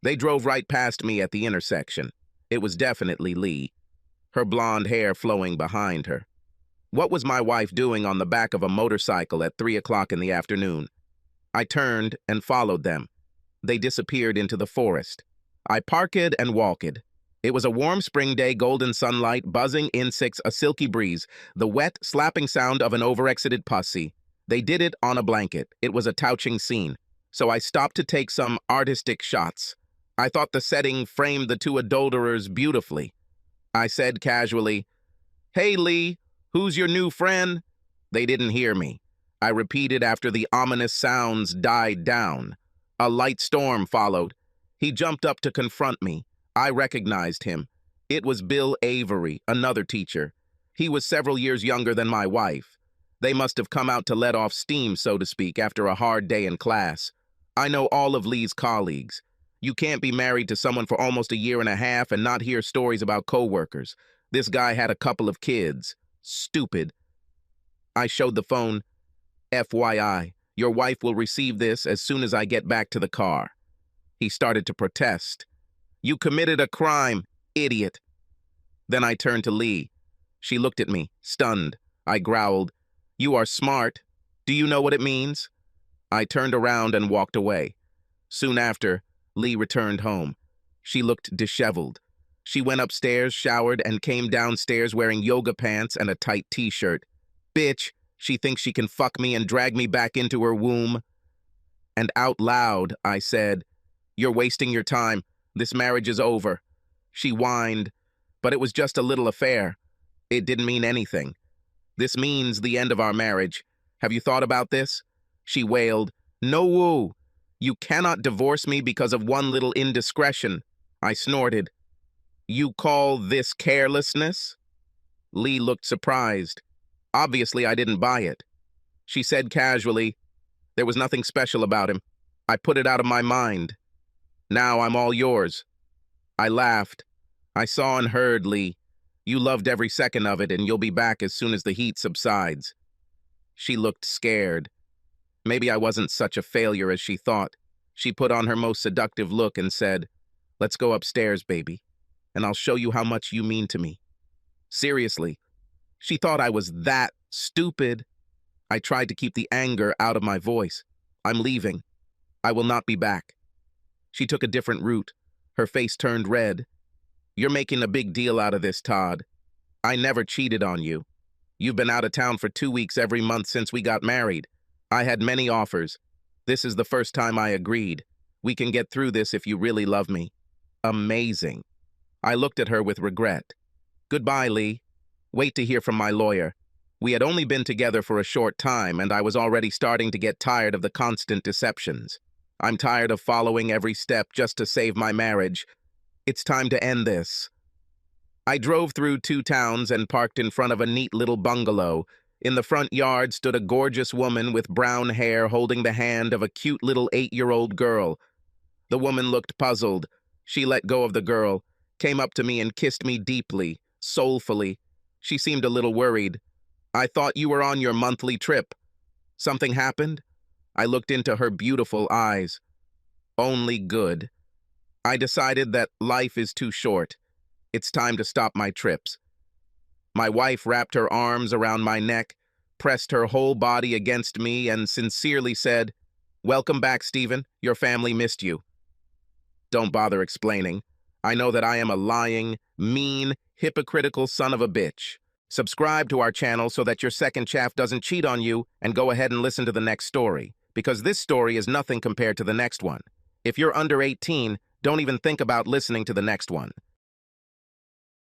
They drove right past me at the intersection. It was definitely Lee, her blonde hair flowing behind her. What was my wife doing on the back of a motorcycle at 3 o'clock in the afternoon? I turned and followed them. They disappeared into the forest. I parked and walked. It was a warm spring day, golden sunlight, buzzing insects, a silky breeze, the wet, slapping sound of an over-exited pussy. They did it on a blanket. It was a touching scene. So I stopped to take some artistic shots. I thought the setting framed the two adulterers beautifully. I said casually, "Hey, Lee, who's your new friend?" They didn't hear me. I repeated after the ominous sounds died down. A light storm followed. He jumped up to confront me. I recognized him. It was Bill Avery, another teacher. He was several years younger than my wife. They must have come out to let off steam, so to speak, after a hard day in class. I know all of Lee's colleagues. You can't be married to someone for almost a year and a half and not hear stories about coworkers. This guy had a couple of kids. Stupid. I showed the phone. FYI, your wife will receive this as soon as I get back to the car. He started to protest. You committed a crime, idiot. Then I turned to Lee. She looked at me, stunned. I growled, You are smart. Do you know what it means? I turned around and walked away. Soon after, Lee returned home. She looked disheveled. She went upstairs, showered, and came downstairs wearing yoga pants and a tight t-shirt. Bitch, she thinks she can fuck me and drag me back into her womb. And out loud, I said, You're wasting your time. This marriage is over. She whined, but it was just a little affair. It didn't mean anything. This means the end of our marriage. Have you thought about this? She wailed, No woo. You cannot divorce me because of one little indiscretion. I snorted. You call this carelessness? Lee looked surprised. Obviously, I didn't buy it. She said casually, There was nothing special about him. I put it out of my mind. Now I'm all yours. I laughed. I saw and heard, Lee. You loved every second of it, and you'll be back as soon as the heat subsides. She looked scared. Maybe I wasn't such a failure as she thought. She put on her most seductive look and said, Let's go upstairs, baby, and I'll show you how much you mean to me. Seriously, she thought I was that stupid. I tried to keep the anger out of my voice. I'm leaving. I will not be back. She took a different route. Her face turned red. You're making a big deal out of this, Todd. I never cheated on you. You've been out of town for 2 weeks every month since we got married. I had many offers. This is the first time I agreed. We can get through this if you really love me. Amazing. I looked at her with regret. Goodbye, Lee. Wait to hear from my lawyer. We had only been together for a short time, and I was already starting to get tired of the constant deceptions. I'm tired of following every step just to save my marriage. It's time to end this. I drove through 2 towns and parked in front of a neat little bungalow. In the front yard stood a gorgeous woman with brown hair holding the hand of a cute little 8-year-old girl. The woman looked puzzled. She let go of the girl, came up to me and kissed me deeply, soulfully. She seemed a little worried. I thought you were on your monthly trip. Something happened? I looked into her beautiful eyes. Only good. I decided that life is too short. It's time to stop my trips. My wife wrapped her arms around my neck, pressed her whole body against me, and sincerely said, Welcome back, Stephen. Your family missed you. Don't bother explaining. I know that I am a lying, mean, hypocritical son of a bitch. Subscribe to our channel so that your second chaff doesn't cheat on you, and go ahead and listen to the next story, because this story is nothing compared to the next one. If you're under 18, don't even think about listening to the next one.